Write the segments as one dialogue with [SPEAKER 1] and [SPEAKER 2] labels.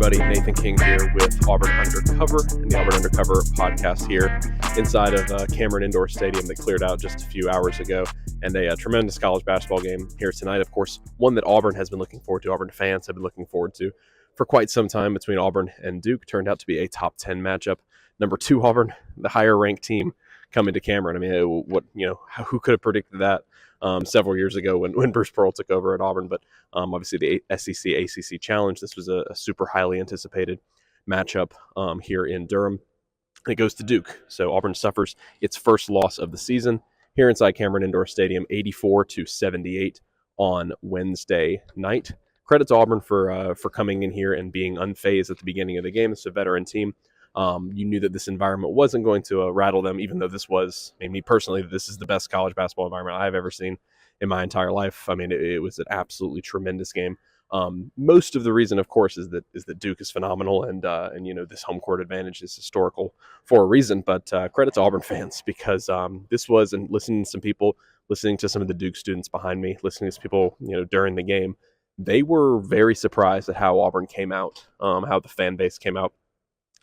[SPEAKER 1] everybody. Nathan King here with Auburn Undercover and the Auburn Undercover podcast here inside of Cameron Indoor Stadium that cleared out just a few hours ago, and a tremendous college basketball game here tonight. Of course, one that Auburn has been looking forward to, Auburn fans have been looking forward to for quite some time between Auburn and Duke. Turned out to be a top 10 matchup. Number 2 Auburn, the higher ranked team, coming to Cameron. I mean, who could have predicted that several years ago when Bruce Pearl took over at Auburn? But obviously the SEC ACC Challenge, this was a super highly anticipated matchup here in Durham. And it goes to Duke. So Auburn suffers its first loss of the season here inside Cameron Indoor Stadium, 84-78 on Wednesday night. Credit to Auburn for coming in here and being unfazed at the beginning of the game. It's a veteran team. You knew that this environment wasn't going to rattle them, even though this was, me personally, this is the best college basketball environment I've ever seen in my entire life. I mean, it was an absolutely tremendous game. Most of the reason, of course, is that Duke is phenomenal, and this home court advantage is historical for a reason. But credit to Auburn fans, because this was, and listening to some of the Duke students behind me, listening to people during the game, they were very surprised at how Auburn came out, how the fan base came out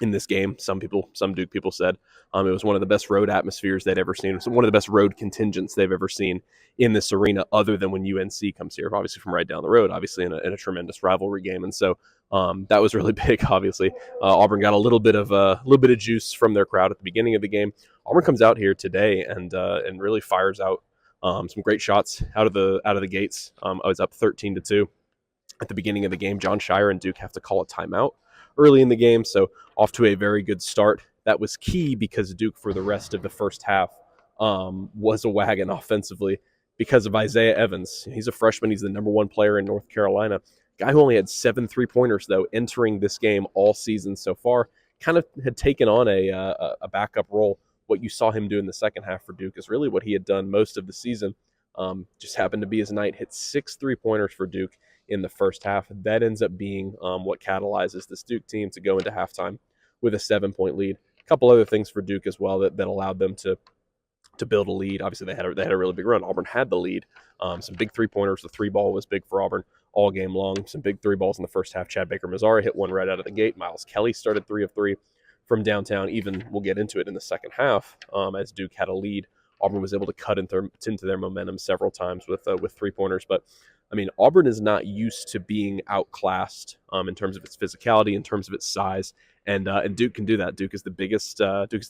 [SPEAKER 1] in this game. Some Duke people said it was one of the best road atmospheres they'd ever seen. It was one of the best road contingents they've ever seen in this arena, other than when UNC comes here, obviously from right down the road, obviously in a tremendous rivalry game. And so that was really big. Obviously, Auburn got a little bit of juice from their crowd at the beginning of the game. Auburn comes out here today and really fires out some great shots out of the gates. I was up 13-2 at the beginning of the game. John Shire and Duke have to call a timeout early in the game, so off to a very good start. That was key because Duke, for the rest of the first half, was a wagon offensively because of Isaiah Evans. He's a freshman. He's the number 1 player in North Carolina. Guy who only had 7 3-pointers, though, entering this game all season so far. Kind of had taken on a backup role. What you saw him do in the second half for Duke is really what he had done most of the season. Just happened to be his night. Hit 6 3-pointers for Duke in the first half. That ends up being what catalyzes this Duke team to go into halftime with a 7-point lead. A couple other things for Duke as well that allowed them to build a lead. Obviously, they had a really big run. Auburn had the lead. Some big 3-pointers. The 3-ball was big for Auburn all game long. Some big 3-balls in the first half. Chad Baker-Mazara hit one right out of the gate. Miles Kelly started 3 of 3 from downtown. Even we'll get into it in the second half as Duke had a lead. Auburn was able to cut into their momentum several times with 3-pointers. But I mean, Auburn is not used to being outclassed in terms of its physicality, in terms of its size, and Duke can do that. Duke is the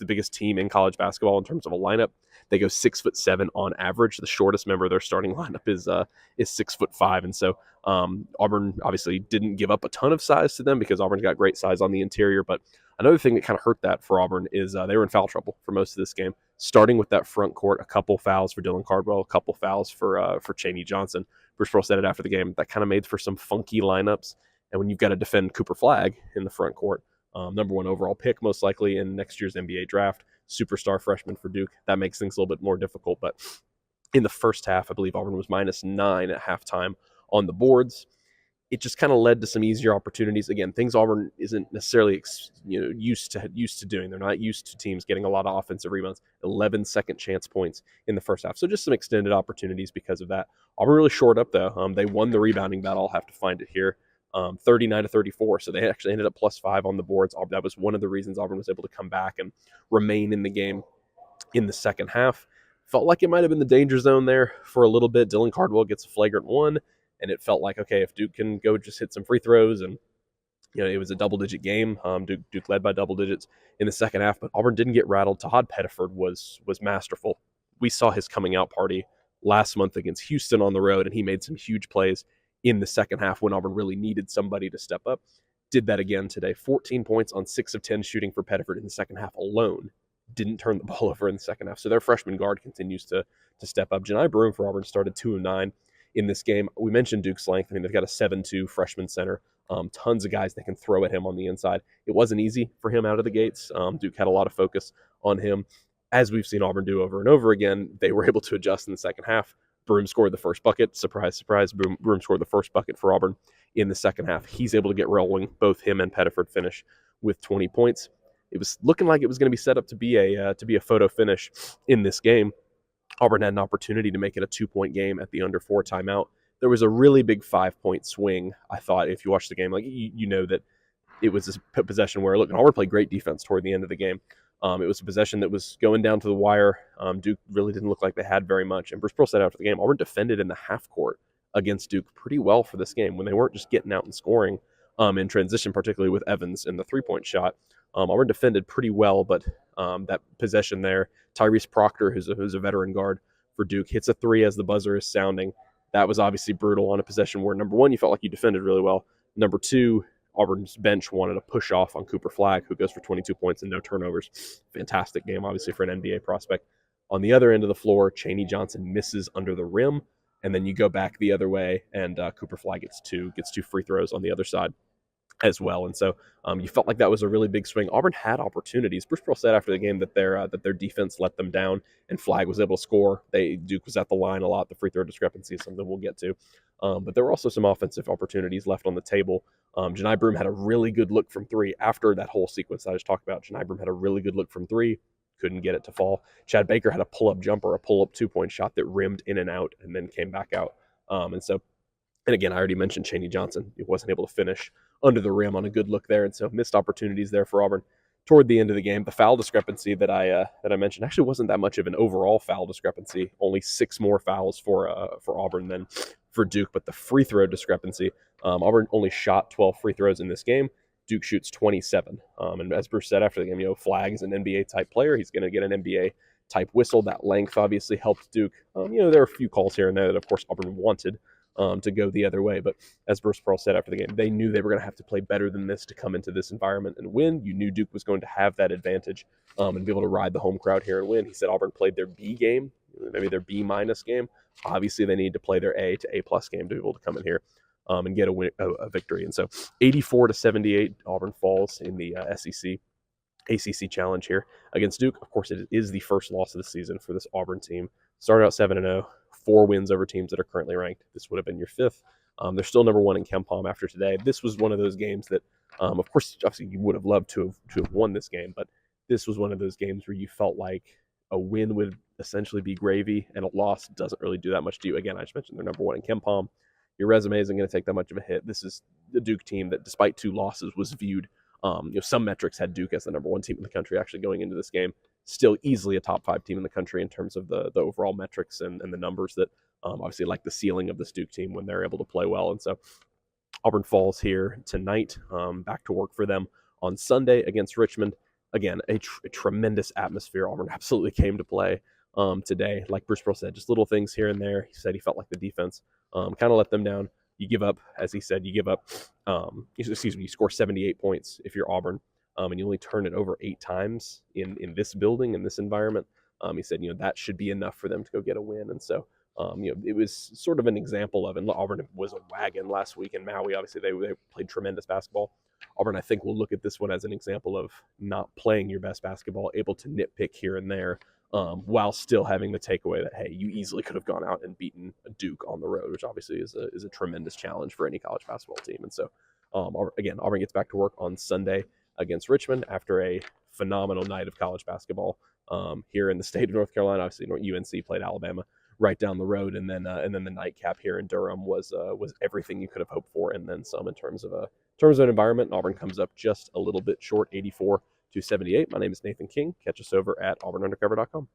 [SPEAKER 1] biggest team in college basketball in terms of a lineup. They go 6'7" on average. The shortest member of their starting lineup is 6'5", and so Auburn obviously didn't give up a ton of size to them because Auburn's got great size on the interior. But another thing that kind of hurt that for Auburn is they were in foul trouble for most of this game. Starting with that front court, a couple fouls for Dylan Cardwell, a couple fouls for Chaney Johnson. Bruce Pearl said it after the game. That kind of made for some funky lineups. And when you've got to defend Cooper Flagg in the front court, number 1 overall pick most likely in next year's NBA draft, superstar freshman for Duke, that makes things a little bit more difficult. But in the first half, I believe Auburn was -9 at halftime on the boards. It just kind of led to some easier opportunities. Again, things Auburn isn't necessarily used to doing. They're not used to teams getting a lot of offensive rebounds. 11 second chance points in the first half. So just some extended opportunities because of that. Auburn really shored up, though. They won the rebounding battle. I'll have to find it here. 39-34. So they actually ended up +5 on the boards. That was one of the reasons Auburn was able to come back and remain in the game in the second half. Felt like it might have been the danger zone there for a little bit. Dylan Cardwell gets a flagrant 1. And it felt like, okay, if Duke can go just hit some free throws, and it was a double-digit game. Duke led by double digits in the second half, but Auburn didn't get rattled. Todd Pettiford was masterful. We saw his coming out party last month against Houston on the road, and he made some huge plays in the second half when Auburn really needed somebody to step up. Did that again today. 14 points on 6 of 10 shooting for Pettiford in the second half alone. Didn't turn the ball over in the second half. So their freshman guard continues to step up. Janai Broome for Auburn started 2 of 9. In this game. We mentioned Duke's length. I mean, they've got a 7'2" freshman center. Tons of guys that can throw at him on the inside. It wasn't easy for him out of the gates. Duke had a lot of focus on him. As we've seen Auburn do over and over again, they were able to adjust in the second half. Broome scored the first bucket. Surprise, surprise. Broome scored the first bucket for Auburn in the second half. He's able to get rolling. Both him and Pettiford finish with 20 points. It was looking like it was going to be set up to be a photo finish in this game. Auburn had an opportunity to make it a 2-point game at the under 4 timeout. There was a really big 5-point swing, I thought, if you watch the game. Like, you know that it was this possession where, look, Auburn played great defense toward the end of the game. It was a possession that was going down to the wire. Duke really didn't look like they had very much. And Bruce Pearl said after the game, Auburn defended in the half court against Duke pretty well for this game when they weren't just getting out and scoring in transition, particularly with Evans in the three-point shot. Auburn defended pretty well, but that possession there, Tyrese Proctor, who's a veteran guard for Duke, hits a three as the buzzer is sounding. That was obviously brutal on a possession where, number one, you felt like you defended really well. Number two, Auburn's bench wanted a push off on Cooper Flagg, who goes for 22 points and no turnovers. Fantastic game, obviously, for an NBA prospect. On the other end of the floor, Chaney Johnson misses under the rim, and then you go back the other way, and Cooper Flagg gets two free throws on the other side as well. And so you felt like that was a really big swing. Auburn had opportunities. Bruce Pearl said after the game that their defense let them down, and Flagg was able to score. Duke was at the line a lot. The free throw discrepancy is something we'll get to. But there were also some offensive opportunities left on the table. Janai Broome had a really good look from three after that whole sequence that I just talked about. Janai Broome had a really good look from three, couldn't get it to fall. Chad Baker had a pull-up jumper, a pull-up two-point shot that rimmed in and out and then came back out. And again, I already mentioned Chaney Johnson. He wasn't able to finish under the rim on a good look there, and so missed opportunities there for Auburn. Toward the end of the game, the foul discrepancy that I mentioned actually wasn't that much of an overall foul discrepancy. Only 6 more fouls for Auburn than for Duke, but the free throw discrepancy. Auburn only shot 12 free throws in this game. Duke shoots 27. And as Bruce said after the game, Flagg is an NBA type player. He's going to get an NBA type whistle. That length obviously helped Duke. There are a few calls here and there that, of course, Auburn wanted to go the other way. But as Bruce Pearl said after the game, they knew they were going to have to play better than this to come into this environment and win. You knew Duke was going to have that advantage and be able to ride the home crowd here and win. He said Auburn played their B game, maybe their B minus game. Obviously, they need to play their A to A plus game to be able to come in here and get a victory. And so 84-78, Auburn falls in the SEC ACC challenge here against Duke. Of course, it is the first loss of the season for this Auburn team. Started out 7-0. 4 wins over teams that are currently ranked. This would have been your 5th. They're still number 1 in KenPom after today. This was one of those games that, of course, obviously you would have loved to have won this game, but this was one of those games where you felt like a win would essentially be gravy, and a loss doesn't really do that much to you. Again, I just mentioned they're number 1 in KenPom. Your resume isn't going to take that much of a hit. This is the Duke team that, despite 2 losses, was viewed. Some metrics had Duke as the number 1 team in the country actually going into this game. Still easily a top 5 team in the country in terms of the overall metrics and the numbers that obviously like the ceiling of this Duke team when they're able to play well. And so Auburn falls here tonight, back to work for them on Sunday against Richmond. Again, a tremendous atmosphere. Auburn absolutely came to play today. Like Bruce Pearl said, just little things here and there. He said he felt like the defense kind of let them down. You give up, as he said, you score 78 points if you're Auburn. And you only turn it over 8 times in this building, in this environment. He said, that should be enough for them to go get a win. And so, it was sort of an example of, and Auburn was a wagon last week in Maui. Obviously, they played tremendous basketball. Auburn, I think, will look at this one as an example of not playing your best basketball, able to nitpick here and there, while still having the takeaway that, hey, you easily could have gone out and beaten a Duke on the road, which obviously is a tremendous challenge for any college basketball team. And so, again, Auburn gets back to work on Sunday against Richmond after a phenomenal night of college basketball here in the state of North Carolina. Obviously, UNC played Alabama right down the road, and then the nightcap here in Durham was everything you could have hoped for, and then some in terms of an environment. Auburn comes up just a little bit short, 84-78. My name is Nathan King. Catch us over at auburnundercover.com.